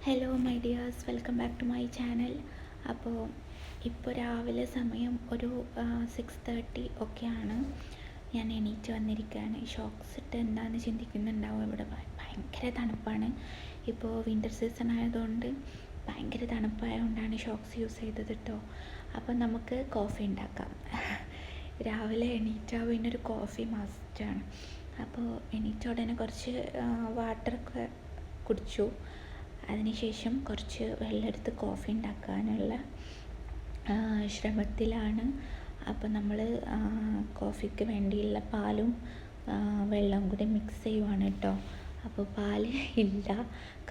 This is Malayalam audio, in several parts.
Hello my dears, welcome back to my channel. അപ്പോൾ ഇപ്പോൾ രാവിലെ സമയം ഒരു 6:30 ഒക്കെയാണ്. ഞാൻ എണീറ്റ് വന്നിരിക്കുകയാണ്. ഷോക്സ് ഇട്ട് എന്താണെന്ന് ചിന്തിക്കുന്നുണ്ടാവും. ഇവിടെ ഭയങ്കര തണുപ്പാണ്. ഇപ്പോൾ വിൻ്റർ സീസൺ ആയതുകൊണ്ട് ഭയങ്കര തണുപ്പായതുകൊണ്ടാണ് ഷോക്സ് യൂസ് ചെയ്തത് കേട്ടോ. അപ്പോൾ നമുക്ക് കോഫി ഉണ്ടാക്കാം. രാവിലെ എണീറ്റാൽ പിന്നെ ഒരു കോഫി മസ്റ്റാണ്. അപ്പോൾ എണീറ്റ ഉടനെ കുറച്ച് വാട്ടറൊക്കെ കുടിച്ചു. അതിനുശേഷം കുറച്ച് വെള്ളമെടുത്ത് കോഫി ഉണ്ടാക്കാനുള്ള ശ്രമത്തിലാണ്. അപ്പോൾ നമ്മൾ കോഫിക്ക് വേണ്ടിയുള്ള പാലും വെള്ളവും കൂടി മിക്സ് ചെയ്യുവാണ് കേട്ടോ. അപ്പോൾ പാല് ഇല്ല,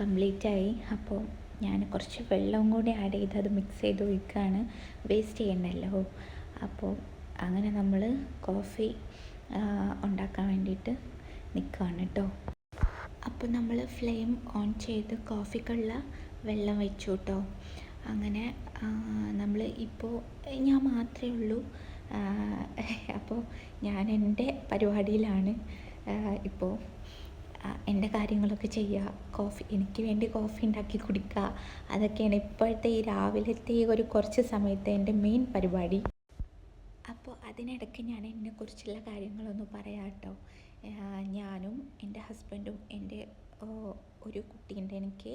കംപ്ലീറ്റായി. അപ്പോൾ ഞാൻ കുറച്ച് വെള്ളവും കൂടി ആഡ് ചെയ്ത് അത് മിക്സ് ചെയ്ത് ഒഴിക്കുകയാണ്, വേസ്റ്റ് ചെയ്യണ്ടല്ലോ. അപ്പോൾ അങ്ങനെ നമ്മൾ കോഫി ഉണ്ടാക്കാൻ വേണ്ടിയിട്ട് നിൽക്കുകയാണ് കേട്ടോ. അപ്പോൾ നമ്മൾ ഫ്ലെയിം ഓൺ ചെയ്ത് കോഫിക്കുള്ള വെള്ളം വെച്ചു കേട്ടോ. അങ്ങനെ നമ്മൾ ഇപ്പോൾ ഞാൻ മാത്രമേ ഉള്ളൂ. അപ്പോൾ ഞാൻ എൻ്റെ പരിപാടിയിലാണ് ഇപ്പോൾ. എൻ്റെ കാര്യങ്ങളൊക്കെ ചെയ്യുക, എനിക്ക് വേണ്ടി കോഫി ഉണ്ടാക്കി കുടിക്കുക, അതൊക്കെയാണ് ഇപ്പോഴത്തെ ഈ രാവിലത്തെ ഒരു കുറച്ച് സമയത്തെ എൻ്റെ മെയിൻ പരിപാടി. അപ്പോൾ അതിനിടയ്ക്ക് ഞാൻ എന്നെക്കുറിച്ചുള്ള കാര്യങ്ങളൊന്ന് പറയാം കേട്ടോ. ഞാനും എൻ്റെ ഹസ്ബൻഡും എൻ്റെ ഒരു കുട്ടിയുണ്ട് എനിക്ക്,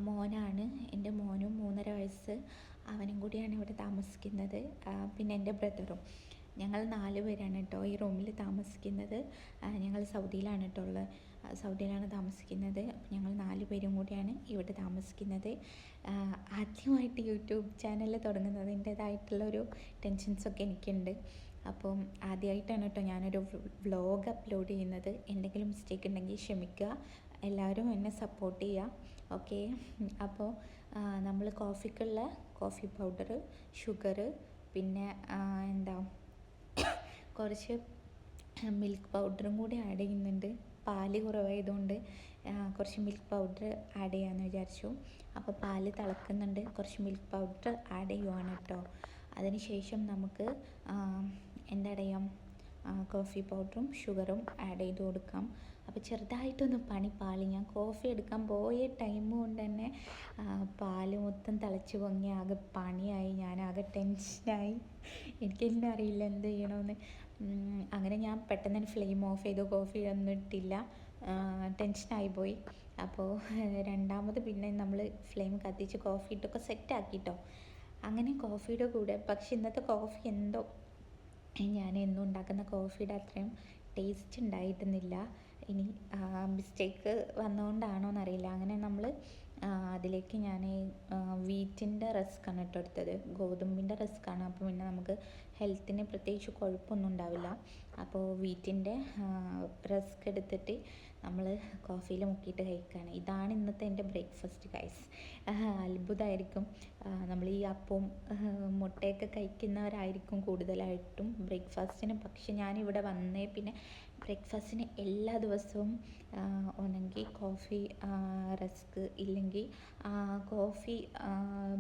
മോനാണ്. എൻ്റെ മോനും 3.5 വയസ്സ്, അവനും കൂടിയാണ് ഇവിടെ താമസിക്കുന്നത്. പിന്നെ എൻ്റെ ബ്രദറും. ഞങ്ങൾ 4 പേരാണ് കേട്ടോ ഈ റൂമിൽ താമസിക്കുന്നത്. ഞങ്ങൾ സൗദിയിലാണ് കേട്ടോ ഉള്ളത്. സൗദിയിലാണ് താമസിക്കുന്നത്. ഞങ്ങൾ 4 പേരും കൂടിയാണ് ഇവിടെ താമസിക്കുന്നത്. ആദ്യമായിട്ട് യൂട്യൂബ് ചാനൽ തുടങ്ങുന്നതിൻ്റേതായിട്ടുള്ളൊരു ടെൻഷൻസൊക്കെ എനിക്കുണ്ട്. അപ്പം ആദ്യമായിട്ടാണ് കേട്ടോ ഞാനൊരു വ്ളോഗ് അപ്ലോഡ് ചെയ്യുന്നത്. എന്തെങ്കിലും മിസ്റ്റേക്ക് ഉണ്ടെങ്കിൽ ക്ഷമിക്കുക. എല്ലാവരും എന്നെ സപ്പോർട്ട് ചെയ്യുക, ഓക്കെ. അപ്പോൾ നമ്മൾ കോഫിക്കുള്ള കോഫി പൗഡർ, ഷുഗർ, പിന്നെ കുറച്ച് മിൽക്ക് പൗഡറും കൂടി ആഡ് ചെയ്യുന്നുണ്ട്. പാല് കുറവായതുകൊണ്ട് കുറച്ച് മിൽക്ക് പൗഡർ ആഡ് ചെയ്യാമെന്ന് വിചാരിച്ചു. അപ്പോൾ പാല് തിളക്കുന്നുണ്ട്, കുറച്ച് മിൽക്ക് പൗഡർ ആഡ് ചെയ്യുവാണ് കേട്ടോ. അതിനുശേഷം നമുക്ക് കോഫി പൗഡറും ഷുഗറും ആഡ് ചെയ്ത് കൊടുക്കാം. അപ്പോൾ ചെറുതായിട്ടൊന്ന് പണി പാളി. ഞാൻ കോഫി എടുക്കാൻ പോയ ടൈം കൊണ്ട് തന്നെ പാല് മൊത്തം തിളച്ച് പൊങ്ങി ആകെ പണിയായി. ഞാനാകെ ടെൻഷനായി. എനിക്ക് തന്നെ അറിയില്ല എന്ത് ചെയ്യണമെന്ന്. അങ്ങനെ ഞാൻ പെട്ടെന്ന് തന്നെ ഫ്ലെയിം ഓഫ് ചെയ്തു. കോഫി ഒന്നും ഇട്ടില്ല, ടെൻഷനായി പോയി. അപ്പോൾ രണ്ടാമത് പിന്നെ നമ്മൾ ഫ്ലെയിം കത്തിച്ച് കോഫി ഇട്ടൊക്കെ സെറ്റാക്കിട്ടോ. അങ്ങനെ കോഫിയുടെ കൂടെ, പക്ഷെ ഇന്നത്തെ കോഫി എന്തോ ഞാൻ എന്നും ഉണ്ടാക്കുന്ന കോഫിയുടെ അത്രയും ടേസ്റ്റ് ഉണ്ടായിരുന്നില്ല. ഇനി മിസ്റ്റേക്ക് വന്നുകൊണ്ടാണോ എന്നറിയില്ല. അങ്ങനെ നമ്മൾ അതിലേക്ക് ഞാൻ വീറ്റിൻ്റെ റസ്ക്കാണ് കേട്ടോ എടുത്തത്, ഗോതമ്പിൻ്റെ റസ്ക്കാണ്. അപ്പോൾ പിന്നെ നമുക്ക് ഹെൽത്തിന് പ്രത്യേകിച്ച് കുഴപ്പമൊന്നും ഉണ്ടാവില്ല. അപ്പോൾ വീറ്റിൻ്റെ റസ്ക് എടുത്തിട്ട് നമ്മൾ കോഫിയിൽ മുക്കിയിട്ട് കഴിക്കുകയാണ്. ഇതാണ് ഇന്നത്തെ എൻ്റെ ബ്രേക്ക്ഫാസ്റ്റ് ഗൈസ്. അത്ഭുതമായിരിക്കും. നമ്മൾ ഈ അപ്പവും മുട്ടയൊക്കെ കഴിക്കുന്നവരായിരിക്കും കൂടുതലായിട്ടും ബ്രേക്ക്ഫാസ്റ്റിന്. പക്ഷെ ഞാനിവിടെ വന്നേ പിന്നെ ബ്രേക്ക്ഫാസ്റ്റിന് എല്ലാ ദിവസവും ഒന്നെങ്കിൽ കോഫി, റസ്ക്, ഇല്ലെങ്കിൽ കോഫി,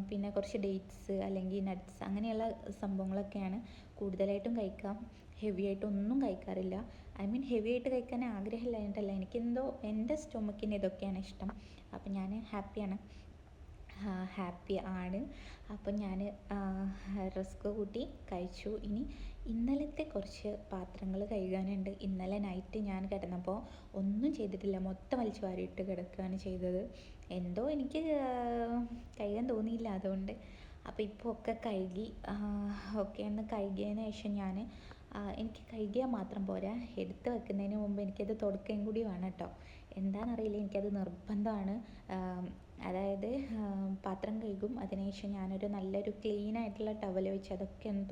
പിന്നെ കുറച്ച് ഡേറ്റ്സ് അല്ലെങ്കിൽ നട്ട്സ്, അങ്ങനെയുള്ള സംഭവങ്ങളൊക്കെയാണ് കൂടുതലായിട്ടും കഴിക്കാം. ഹെവി ആയിട്ടൊന്നും കഴിക്കാറില്ല. ഹെവി ആയിട്ട് കഴിക്കാൻ ആഗ്രഹമില്ലായിട്ടല്ല, എനിക്കെന്തോ എൻ്റെ സ്റ്റൊമക്കിന് ഇതൊക്കെയാണ് ഇഷ്ടം. അപ്പം ഞാൻ ഹാപ്പി ആണ്. അപ്പം ഞാൻ റസ്ക് കൂട്ടി കഴിച്ചു. ഇനി ഇന്നലത്തെ കുറച്ച് പാത്രങ്ങൾ കഴുകാനുണ്ട്. ഇന്നലെ നൈറ്റ് ഞാൻ കിടന്നപ്പോൾ ഒന്നും ചെയ്തിട്ടില്ല, മൊത്തം വലിച്ചു വാരിയിട്ട് കിടക്കുകയാണ് ചെയ്തത്. എന്തോ എനിക്ക് കഴുകാൻ തോന്നിയില്ല, അതുകൊണ്ട്. അപ്പോൾ ഇപ്പോൾ ഒക്കെ കഴുകി. ഒന്ന് കഴുകിയതിന് ശേഷം എനിക്ക് കഴുകിയാൽ മാത്രം പോരാ, എടുത്ത് വെക്കുന്നതിന് മുമ്പ് എനിക്കത് തുടക്കുകയും കൂടി വേണം കേട്ടോ. എന്താണെന്നറിയില്ല, എനിക്കത് നിർബന്ധമാണ്. അതായത് പാത്രം കഴുകും, അതിനുശേഷം ഞാനൊരു നല്ലൊരു ക്ലീൻ ആയിട്ടുള്ള ടവൽ വെച്ച് അതൊക്കെ ഒന്ന്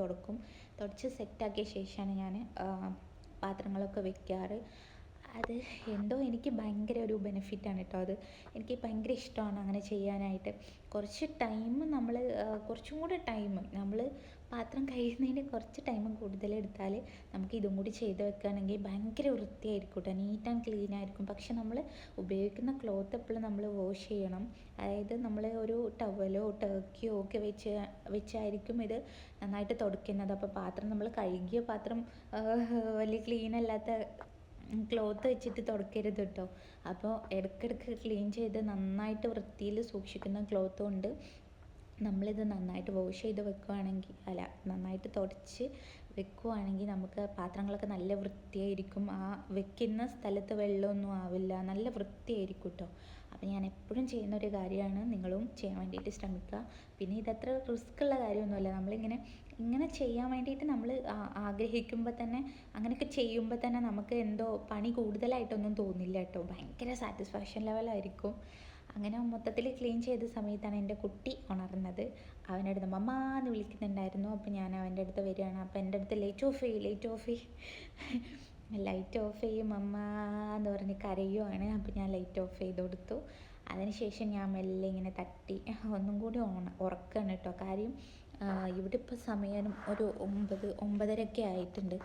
തുടച്ച് സെറ്റാക്കിയ ശേഷമാണ് ഞാൻ പാത്രങ്ങളൊക്കെ വെക്കാറ്. അത് എന്തോ എനിക്ക് ഭയങ്കര ഒരു ബെനിഫിറ്റാണ് കേട്ടോ. അത് എനിക്ക് ഭയങ്കര ഇഷ്ടമാണ് അങ്ങനെ ചെയ്യാനായിട്ട്. കുറച്ചും കൂടെ ടൈം നമ്മൾ പാത്രം കഴുകുന്നതിന് കുറച്ച് ടൈം കൂടുതലെടുത്താൽ നമുക്ക് ഇതും കൂടി ചെയ്ത് വെക്കുകയാണെങ്കിൽ ഭയങ്കര വൃത്തിയായിരിക്കും കേട്ടോ, നീറ്റ് ആൻഡ് ക്ലീൻ ആയിരിക്കും. പക്ഷെ നമ്മൾ ഉപയോഗിക്കുന്ന ക്ലോത്ത് എപ്പോഴും നമ്മൾ വാഷ് ചെയ്യണം. അതായത് നമ്മൾ ഒരു ടവലോ ടർക്കിയോ ഒക്കെ വെച്ചായിരിക്കും ഇത് നന്നായിട്ട് തുടയ്ക്കുന്നത്. അപ്പോൾ പാത്രം നമ്മൾ കഴുകിയ പാത്രം വലിയ ക്ലീൻ അല്ലാത്ത ക്ലോത്ത് വെച്ചിട്ട് തുടക്കരുത് കേട്ടോ. അപ്പോൾ ഇടയ്ക്കിടയ്ക്ക് ക്ലീൻ ചെയ്ത് നന്നായിട്ട് വൃത്തിയിൽ സൂക്ഷിക്കുന്ന ക്ലോത്ത് കൊണ്ട് നമ്മളിത് നന്നായിട്ട് വാഷ് ചെയ്ത് വെക്കുകയാണെങ്കിൽ, അല്ല, നന്നായിട്ട് തുടച്ച് വെക്കുകയാണെങ്കിൽ നമുക്ക് പാത്രങ്ങളൊക്കെ നല്ല വൃത്തിയായിരിക്കും. ആ വെക്കുന്ന സ്ഥലത്ത് വെള്ളമൊന്നും ആവില്ല, നല്ല വൃത്തിയായിരിക്കും കേട്ടോ. അപ്പോൾ ഞാൻ എപ്പോഴും ചെയ്യുന്ന ഒരു കാര്യമാണ്, നിങ്ങളും ചെയ്യാൻ വേണ്ടിയിട്ട് ശ്രമിക്കുക. പിന്നെ ഇതത്ര റിസ്ക് ഉള്ള കാര്യമൊന്നുമല്ല. ഇങ്ങനെ ചെയ്യാൻ വേണ്ടിയിട്ട് നമ്മൾ ആഗ്രഹിക്കുമ്പോൾ തന്നെ, അങ്ങനെയൊക്കെ ചെയ്യുമ്പോൾ തന്നെ നമുക്ക് എന്തോ പണി കൂടുതലായിട്ടൊന്നും തോന്നില്ല കേട്ടോ. ഭയങ്കര സാറ്റിസ്ഫാക്ഷൻ ലെവലായിരിക്കും. അങ്ങനെ മൊത്തത്തിൽ ക്ലീൻ ചെയ്ത സമയത്താണ് എൻ്റെ കുട്ടി ഉണർന്നത്. അവൻ്റെ അടുത്ത് മമ്മ എന്ന് വിളിക്കുന്നുണ്ടായിരുന്നു. അപ്പോൾ ഞാൻ അവൻ്റെ അടുത്ത് വരികയാണ്. അപ്പോൾ എൻ്റെ അടുത്ത് ലൈറ്റ് ഓഫ് ചെയ്യും മമ്മ എന്ന് പറഞ്ഞ് കരയുവാണ്. അപ്പോൾ ഞാൻ ലൈറ്റ് ഓഫ് ചെയ്ത് കൊടുത്തു. അതിനുശേഷം ഞാൻ മെല്ലെ ഇങ്ങനെ തട്ടി ഒന്നും കൂടി ഉറക്കുകയാണ് കേട്ടോ. കാര്യം ഇവിടെ ഇപ്പോൾ സമയം ഒരു 9:30 ആയിട്ടുണ്ട്.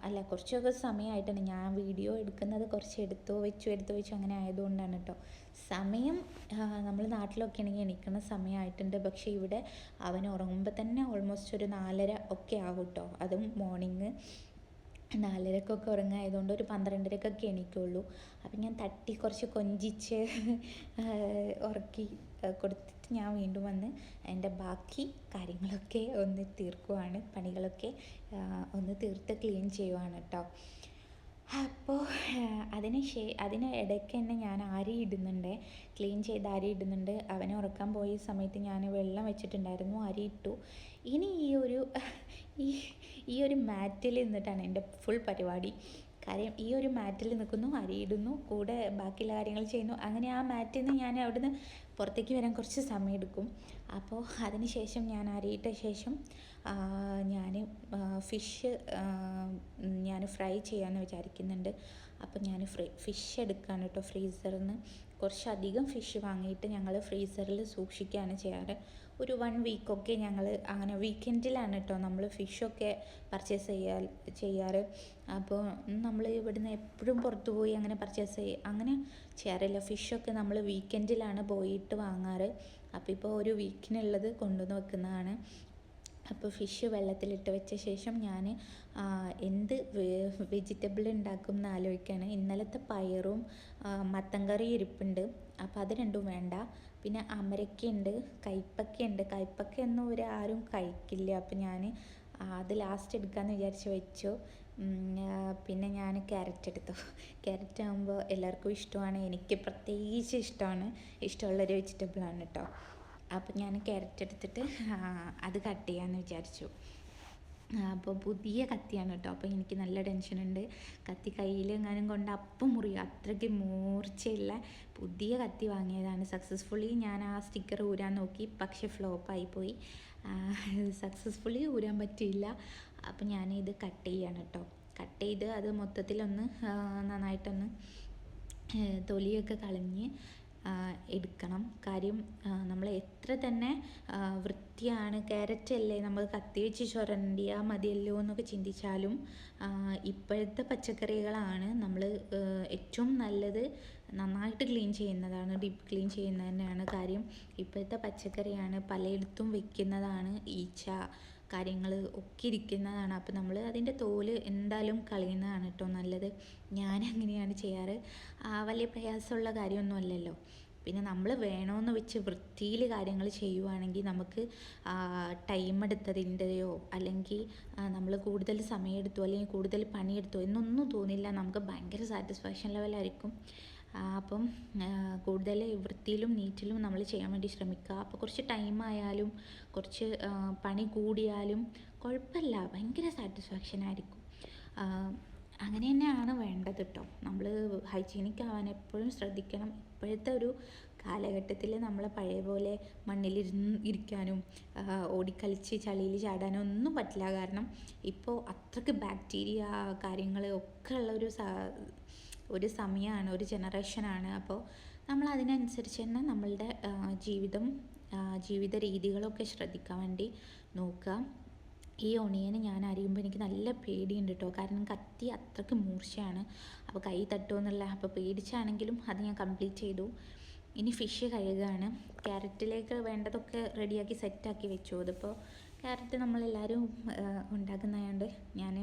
അല്ല, കുറച്ചൊക്കെ സമയമായിട്ടുണ്ട്. ഞാൻ വീഡിയോ എടുക്കുന്നത് കുറച്ച് എടുത്തു വെച്ചു അങ്ങനെ ആയതുകൊണ്ടാണ് കേട്ടോ. സമയം നമ്മൾ നാട്ടിലൊക്കെ ആണെങ്കിൽ എണീക്കുന്ന സമയമായിട്ടുണ്ട്. പക്ഷേ ഇവിടെ അവൻ ഉറങ്ങുമ്പോൾ തന്നെ ഓൾമോസ്റ്റ് ഒരു 4:30 ഒക്കെ ആകും കേട്ടോ. അതും മോർണിംഗ് 4:30 ഉറങ്ങായതുകൊണ്ട് ഒരു 12:30 എണീക്കുള്ളൂ. അപ്പം ഞാൻ തട്ടി കുറച്ച് കൊഞ്ചിച്ച് ഉറക്കി കൊടുത്തിട്ട് ഞാൻ വീണ്ടും വന്ന് എൻ്റെ ബാക്കി കാര്യങ്ങളൊക്കെ ഒന്ന് തീർക്കുവാണ്. പണികളൊക്കെ ഒന്ന് തീർത്ത് ക്ലീൻ ചെയ്യുവാണ് കേട്ടോ. അപ്പോൾ അതിന് ഇടയ്ക്ക് തന്നെ ഞാൻ അരി ഇടുന്നുണ്ട്, ക്ലീൻ ചെയ്ത് അരി ഇടുന്നുണ്ട്. അവനെ ഉറക്കാൻ പോയ സമയത്ത് ഞാൻ വെള്ളം വെച്ചിട്ടുണ്ടായിരുന്നു, അരി ഇട്ടു. ഇനി ഈ ഒരു മാറ്റിൽ നിന്നിട്ടാണ് എൻ്റെ ഫുൾ പരിപാടി. കാര്യം ഈ ഒരു മാറ്റിൽ നിൽക്കുന്നു, അരിയിടുന്നു, കൂടെ ബാക്കിയുള്ള കാര്യങ്ങൾ ചെയ്യുന്നു. അങ്ങനെ ആ മാറ്റിൽ നിന്ന് ഞാൻ അവിടുന്ന് പുറത്തേക്ക് വരാൻ കുറച്ച് സമയം എടുക്കും. അപ്പോൾ അതിന് ശേഷം ഞാൻ അരിയിട്ട ശേഷം ഞാൻ ഫിഷ് ഞാൻ ഫ്രൈ ചെയ്യാമെന്ന് വിചാരിക്കുന്നുണ്ട്. അപ്പോൾ ഞാൻ ഫിഷ് എടുക്കുകയാണ് കേട്ടോ. ഫ്രീസറിൽ നിന്ന് കുറച്ചധികം ഫിഷ് വാങ്ങിയിട്ട് ഞങ്ങൾ ഫ്രീസറിൽ സൂക്ഷിക്കുകയാണ് ചെയ്യാറ്. ഒരു 1 വീക്കൊക്കെ ഞങ്ങൾ അങ്ങനെ വീക്കെൻഡിലാണ് കേട്ടോ നമ്മൾ ഫിഷൊക്കെ പർച്ചേസ് ചെയ്യാറ്. അപ്പോൾ നമ്മൾ ഇവിടുന്ന് എപ്പോഴും പുറത്തു പോയി അങ്ങനെ അങ്ങനെ ചെയ്യാറില്ല. ഫിഷൊക്കെ നമ്മൾ വീക്കെൻഡിലാണ് പോയിട്ട് വാങ്ങാറ്. അപ്പോൾ ഇപ്പോൾ ഒരു വീക്കിനുള്ളത് കൊണ്ടുവന്ന് വെക്കുന്നതാണ്. അപ്പോൾ ഫിഷ് വെള്ളത്തിലിട്ട് വെച്ച ശേഷം ഞാൻ എന്ത് വെജിറ്റബിൾ ഉണ്ടാക്കും എന്ന് ആലോചിക്കുകയാണ്. ഇന്നലത്തെ പയറും മത്തൻ കറി ഇരിപ്പുണ്ട്. അപ്പോൾ അത് രണ്ടും വേണ്ട. പിന്നെ അമരക്കയുണ്ട്, കയ്പ്പക്കയുണ്ട്. കയ്പ്പക്കയൊന്നും ആരും കഴിക്കില്ല. അപ്പോൾ ഞാൻ അത് ലാസ്റ്റ് എടുക്കാമെന്ന് വിചാരിച്ച് വെച്ചു. പിന്നെ ഞാൻ ക്യാരറ്റ് എടുത്തു. ക്യാരറ്റ് ആകുമ്പോൾ എല്ലാവർക്കും ഇഷ്ടമാണ്, എനിക്ക് പ്രത്യേകിച്ച് ഇഷ്ടമുള്ളൊരു വെജിറ്റബിളാണ് കേട്ടോ. അപ്പോൾ ഞാൻ ക്യാരറ്റ് എടുത്തിട്ട് അത് കട്ട് ചെയ്യാമെന്ന് വിചാരിച്ചു. അപ്പോൾ പുതിയ കത്തിയാണ് കേട്ടോ. അപ്പോൾ എനിക്ക് നല്ല ടെൻഷനുണ്ട്. കത്തി കയ്യിൽ എങ്ങാനും കൊണ്ട് അപ്പം മുറിയും, അത്രയ്ക്ക് മൂർച്ചയുള്ള പുതിയ കത്തി വാങ്ങിയതാണ്. സക്സസ്ഫുള്ളി ഞാൻ ആ സ്റ്റിക്കർ ഊരാൻ നോക്കി, പക്ഷെ ഫ്ലോപ്പായിപ്പോയി. സക്സസ്ഫുള്ളി ഊരാൻ പറ്റിയില്ല. അപ്പോൾ ഞാനിത് കട്ട് ചെയ്യാണ് കേട്ടോ. കട്ട് ചെയ്ത് അത് മൊത്തത്തിലൊന്ന് നന്നായിട്ടൊന്ന് തൊലിയൊക്കെ കളഞ്ഞ് എടുക്കണം. കാര്യം നമ്മൾ എത്ര തന്നെ വൃത്തിയാണ്, ക്യാരറ്റ് അല്ലേ നമ്മൾ കത്തി വെച്ച് ചുരണ്ടിയാൽ മതിയല്ലോ എന്നൊക്കെ ചിന്തിച്ചാലും ഇപ്പോഴത്തെ പച്ചക്കറികളാണ് നമ്മൾ ഏറ്റവും നല്ലത്. നന്നായിട്ട് ക്ലീൻ ചെയ്യുന്നതാണ്, ഡീപ്പ് ക്ലീൻ ചെയ്യുന്നത് തന്നെയാണ്. കാര്യം ഇപ്പോഴത്തെ പച്ചക്കറിയാണ് പലയിടത്തും വെക്കുന്നതാണ്, ഈച്ച കാര്യങ്ങൾ ഒക്കെ ഇരിക്കുന്നതാണ്. അപ്പോൾ നമ്മൾ അതിൻ്റെ തോല് എന്തായാലും കളയുന്നതാണ് കേട്ടോ നല്ലത്. ഞാൻ അങ്ങനെയാണ് ചെയ്യാറ്. വലിയ പ്രയാസമുള്ള കാര്യമൊന്നും അല്ലല്ലോ. പിന്നെ നമ്മൾ വേണമെന്ന് വെച്ച് വൃത്തിയിൽ കാര്യങ്ങൾ ചെയ്യുവാണെങ്കിൽ നമുക്ക് ടൈം എടുത്തതിൻ്റെയോ അല്ലെങ്കിൽ നമ്മൾ കൂടുതൽ സമയമെടുത്തോ അല്ലെങ്കിൽ കൂടുതൽ പണിയെടുത്തോ എന്നൊന്നും തോന്നില്ല. നമുക്ക് ഭയങ്കര സാറ്റിസ്ഫാക്ഷൻ ലെവലായിരിക്കും. അപ്പം കൂടുതൽ വൃത്തിയിലും നീറ്റിലും നമ്മൾ ചെയ്യാൻ വേണ്ടി ശ്രമിക്കുക. അപ്പോൾ കുറച്ച് ടൈമായാലും കുറച്ച് പണി കൂടിയാലും കുഴപ്പമില്ല, ഭയങ്കര സാറ്റിസ്ഫാക്ഷൻ ആയിരിക്കും. അങ്ങനെ തന്നെയാണ് വേണ്ടത് കേട്ടോ. നമ്മൾ ഹൈജീനിക് ആവാൻ എപ്പോഴും ശ്രദ്ധിക്കണം. ഇപ്പോഴത്തെ ഒരു കാലഘട്ടത്തിൽ നമ്മൾ പഴയ പോലെ ഇരിക്കാനും ഓടിക്കളിച്ച് ചളിയിൽ ചാടാനും ഒന്നും പറ്റില്ല. കാരണം ഇപ്പോൾ അത്രയ്ക്ക് ബാക്ടീരിയ കാര്യങ്ങൾ ഒക്കെ ഉള്ള ഒരു സമയമാണ്, ഒരു ജനറേഷനാണ്. അപ്പോൾ നമ്മൾ അതിനനുസരിച്ച് തന്നെ നമ്മളുടെ ജീവിത രീതികളൊക്കെ ശ്രദ്ധിക്കാൻ വേണ്ടി നോക്കുക. ഈ ഒണിയന് ഞാൻ അരിയുമ്പോൾ എനിക്ക് നല്ല പേടിയുണ്ട് കേട്ടോ. കാരണം കത്തി അത്രയ്ക്ക് മൂർച്ചയാണ്. അപ്പോൾ കൈ തട്ടുമെന്നുള്ള അപ്പോൾ പേടിച്ചാണെങ്കിലും അത് ഞാൻ കംപ്ലീറ്റ് ചെയ്തു. ഇനി ഫിഷ് കഴുകുകയാണ്. ക്യാരറ്റിലേക്ക് വേണ്ടതൊക്കെ റെഡിയാക്കി സെറ്റാക്കി വെച്ചു. അതിപ്പോൾ ക്യാരറ്റ് നമ്മളെല്ലാവരും ഉണ്ടാക്കുന്നതായതുകൊണ്ട് ഞാൻ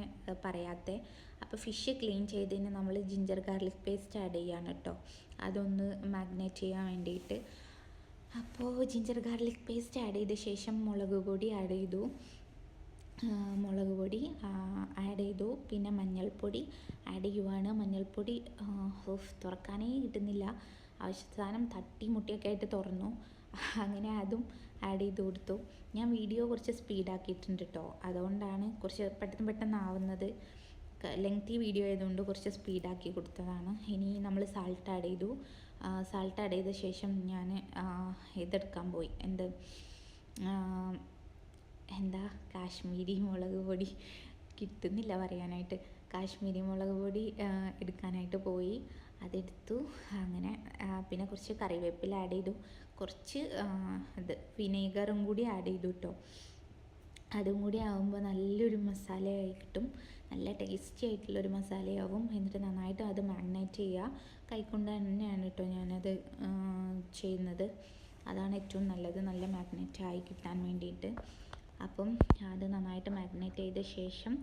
പറയാത്തത്. അപ്പോൾ ഫിഷ് ക്ലീൻ ചെയ്തതിന് നമ്മൾ ജിഞ്ചർ ഗാർലിക് പേസ്റ്റ് ആഡ് ചെയ്യാണ് കേട്ടോ, അതൊന്ന് മാഗ്നേറ്റ് ചെയ്യാൻ വേണ്ടിയിട്ട്. അപ്പോൾ ജിഞ്ചർ ഗാർലിക് പേസ്റ്റ് ആഡ് ചെയ്ത ശേഷം മുളക് പൊടി ആഡ് ചെയ്തു, ആഡ് ചെയ്തു. പിന്നെ മഞ്ഞൾപ്പൊടി ആഡ് ചെയ്യുവാണ്. മഞ്ഞൾപ്പൊടി തുറക്കാനേ കിട്ടുന്നില്ല, ആവശ്യത്തിന് സാധനം തട്ടി മുട്ടിയൊക്കെ ആയിട്ട് തുറന്നു. അങ്ങനെ അതും ആഡ് ചെയ്ത് കൊടുത്തു. ഞാൻ വീഡിയോ കുറച്ച് സ്പീഡാക്കിയിട്ടുണ്ട് കേട്ടോ, അതുകൊണ്ടാണ് കുറച്ച് പെട്ടെന്ന് ആവുന്നത്. ലെങ്തി വീഡിയോ ആയതുകൊണ്ട് കുറച്ച് സ്പീഡാക്കി കൊടുത്തതാണ്. ഇനി നമ്മൾ സാൾട്ട് ആഡ് ചെയ്തു. സാൾട്ട് ആഡ് ചെയ്ത ശേഷം ഞാൻ ഇതെടുക്കാൻ പോയി, എന്താ കാശ്മീരി മുളക് പൊടി, കിട്ടുന്നില്ല പറയാനായിട്ട്. കാശ്മീരി മുളക് പൊടി എടുക്കാനായിട്ട് പോയി, അതെടുത്തു. അങ്ങനെ പിന്നെ കുറച്ച് കറിവേപ്പില ആഡ് ചെയ്തു, കുറച്ച് വിനേഗറും കൂടി ആഡ് ചെയ്തു കേട്ടോ. അതും കൂടി ആകുമ്പോൾ നല്ലൊരു മസാലയായി കിട്ടും, നല്ല ടേസ്റ്റി ആയിട്ടുള്ളൊരു മസാലയാവും. എന്നിട്ട് നന്നായിട്ട് അത് മാഗ്നേറ്റ് ചെയ്യുക. കൈക്കൊണ്ട് തന്നെയാണ് കേട്ടോ ഞാനത് ചെയ്യുന്നത്, അതാണ് ഏറ്റവും നല്ലത്, നല്ല മാഗ്നേറ്റ് ആയി കിട്ടാൻ വേണ്ടിയിട്ട്. അപ്പം അത് നന്നായിട്ട് മാഗ്നേറ്റ് ചെയ്ത ശേഷം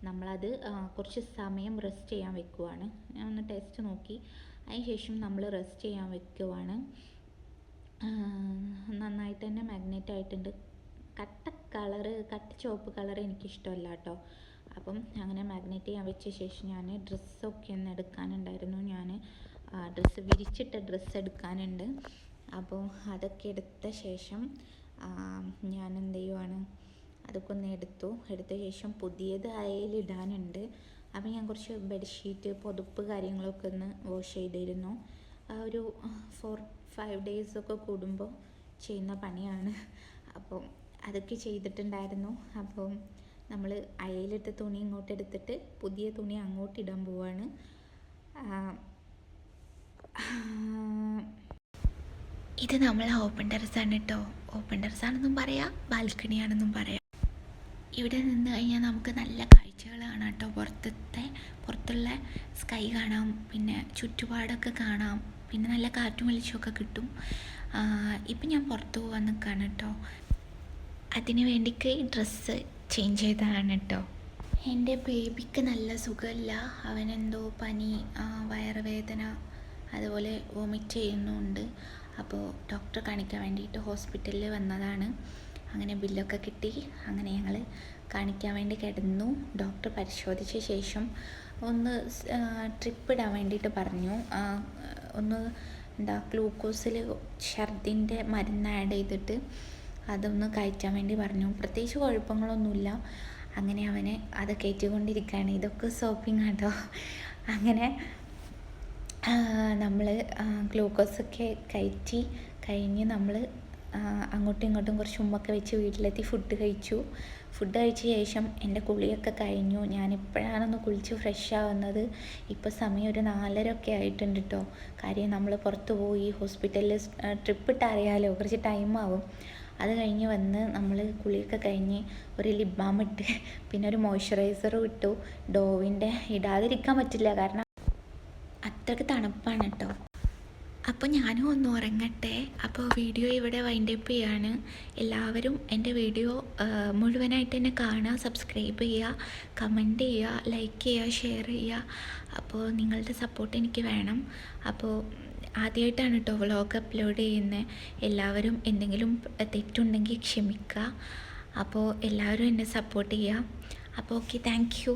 നമ്മളത് കുറച്ച് സമയം റെസ്റ്റ് ചെയ്യാൻ വെക്കുവാണ്. ഞാൻ ഒന്ന് ടേസ്റ്റ് നോക്കി, അതിന് ശേഷം നമ്മൾ റെസ്റ്റ് ചെയ്യാൻ വെക്കുവാണ്. നന്നായിട്ട് തന്നെ മാഗ്നേറ്റ് ആയിട്ടുണ്ട്. കട്ട ചുവപ്പ് കളർ എനിക്കിഷ്ടമല്ല കേട്ടോ. അപ്പം അങ്ങനെ മാഗ്നേറ്റ് ചെയ്യാൻ വെച്ച ശേഷം ഞാൻ ഡ്രസ്സൊക്കെ ഒന്ന് എടുക്കാനുണ്ടായിരുന്നു. ഞാൻ വിരിച്ചിട്ട ഡ്രസ്സ് എടുക്കാനുണ്ട്. അപ്പോൾ അതൊക്കെ എടുത്ത ശേഷം ഞാൻ എന്ത് ചെയ്യുവാണ്, അതൊക്കെ ഒന്ന് എടുത്ത ശേഷം പുതിയത് അയയിലിടാനുണ്ട്. അപ്പോൾ ഞാൻ കുറച്ച് ബെഡ്ഷീറ്റ്, പുതപ്പ് കാര്യങ്ങളൊക്കെ ഒന്ന് വാഷ് ചെയ്തിരുന്നു. ഒരു 4-5 ഡേയ്സൊക്കെ കൂടുമ്പോൾ ചെയ്യുന്ന പണിയാണ്. അപ്പം അതൊക്കെ ചെയ്തിട്ടുണ്ടായിരുന്നു. അപ്പം നമ്മൾ അയയിലിട്ട തുണി ഇങ്ങോട്ട് എടുത്തിട്ട് പുതിയ തുണി അങ്ങോട്ട് ഇടാൻ പോവാണ്. ഇത് നമ്മൾ ഓപ്പൺ ടെറസാണ് കേട്ടോ. ഓപ്പൺ ടെറസാണെന്നും പറയാം, ബാൽക്കണിയാണെന്നും പറയാം. ഇവിടെ നിന്ന് കഴിഞ്ഞാൽ നമുക്ക് നല്ല കാഴ്ചകൾ കാണാം കേട്ടോ. പുറത്തുള്ള സ്കൈ കാണാം, പിന്നെ ചുറ്റുപാടൊക്കെ കാണാം, പിന്നെ നല്ല കാറ്റും വെളിച്ചമൊക്കെ കിട്ടും. ഇപ്പം ഞാൻ പുറത്ത് പോകാൻ നിൽക്കുകയാണ് കേട്ടോ. അതിന് വേണ്ടിക്ക് ഡ്രസ്സ് ചേഞ്ച് ചെയ്തതാണ് കേട്ടോ. എൻ്റെ ബേബിക്ക് നല്ല സുഖമില്ല, അവനെന്തോ പനി, വയറുവേദന, അതുപോലെ വോമിറ്റ് ചെയ്യുന്നുണ്ട്. അപ്പോൾ ഡോക്ടറെ കാണിക്കാൻ വേണ്ടിയിട്ട് ഹോസ്പിറ്റലിൽ വന്നതാണ്. അങ്ങനെ ബില്ലൊക്കെ കിട്ടി, അങ്ങനെ ഞങ്ങൾ കാണിക്കാൻ വേണ്ടി കിടന്നു. ഡോക്ടർ പരിശോധിച്ച ശേഷം ഒന്ന് ട്രിപ്പ് ഇടാൻ വേണ്ടിയിട്ട് പറഞ്ഞു. ഒന്ന് ഗ്ലൂക്കോസിൽ ഛർദിൻ്റെ മരുന്ന് ആഡ് ചെയ്തിട്ട് അതൊന്ന് കയറ്റാൻ വേണ്ടി പറഞ്ഞു. പ്രത്യേകിച്ച് കുഴപ്പങ്ങളൊന്നുമില്ല. അങ്ങനെ അവനെ അത് കയറ്റിക്കൊണ്ടിരിക്കുകയാണ്. ഇതൊക്കെ സോപ്പിങ് കേട്ടോ. അങ്ങനെ നമ്മൾ ഗ്ലൂക്കോസൊക്കെ കയറ്റി കഴിഞ്ഞ് നമ്മൾ അങ്ങോട്ടും ഇങ്ങോട്ടും കുറച്ച് ഉമ്മൊക്കെ വെച്ച് വീട്ടിലെത്തി ഫുഡ് കഴിച്ച ശേഷം എൻ്റെ കുളിയൊക്കെ കഴിഞ്ഞു. ഞാനിപ്പോഴാണൊന്ന് കുളിച്ച് ഫ്രഷ് ആവുന്നത്. ഇപ്പോൾ സമയം ഒരു 4:30 ഒക്കെ ആയിട്ടുണ്ട് കേട്ടോ. കാര്യം നമ്മൾ പുറത്ത് പോയി ഹോസ്പിറ്റലിൽ ട്രിപ്പ് ഇട്ട് അറിയാമല്ലോ, കുറച്ച് ടൈമാവും. അത് കഴിഞ്ഞ് വന്ന് നമ്മൾ കുളിയൊക്കെ കഴിഞ്ഞ് ഒരു ലിപ് ബാം ഇട്ട് പിന്നെ ഒരു മോയ്സ്ചറൈസറും ഇട്ടു. ഡോവിൻ്റെ ഇടാതിരിക്കാൻ പറ്റില്ല, കാരണം അത്രയ്ക്ക് തണുപ്പാണ് കേട്ടോ. അപ്പോൾ ഞാനും ഒന്ന് ഉറങ്ങട്ടെ. അപ്പോൾ വീഡിയോ ഇവിടെ വൈൻഡ് അപ്പ് ചെയ്യാണ്. എല്ലാവരും എൻ്റെ വീഡിയോ മുഴുവനായിട്ട് തന്നെ കാണുക, സബ്സ്ക്രൈബ് ചെയ്യുക, കമൻറ്റ് ചെയ്യുക, ലൈക്ക് ചെയ്യുക, ഷെയർ ചെയ്യുക. അപ്പോൾ നിങ്ങളുടെ സപ്പോർട്ട് എനിക്ക് വേണം. അപ്പോൾ ആദ്യമായിട്ടാണ് കേട്ടോ വ്ളോഗ് അപ്ലോഡ് ചെയ്യുന്നത്. എല്ലാവരും എന്തെങ്കിലും തെറ്റുണ്ടെങ്കിൽ ക്ഷമിക്കുക. അപ്പോൾ എല്ലാവരും എന്നെ സപ്പോർട്ട് ചെയ്യുക. അപ്പോൾ ഓക്കെ, താങ്ക് യു,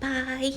ബൈ.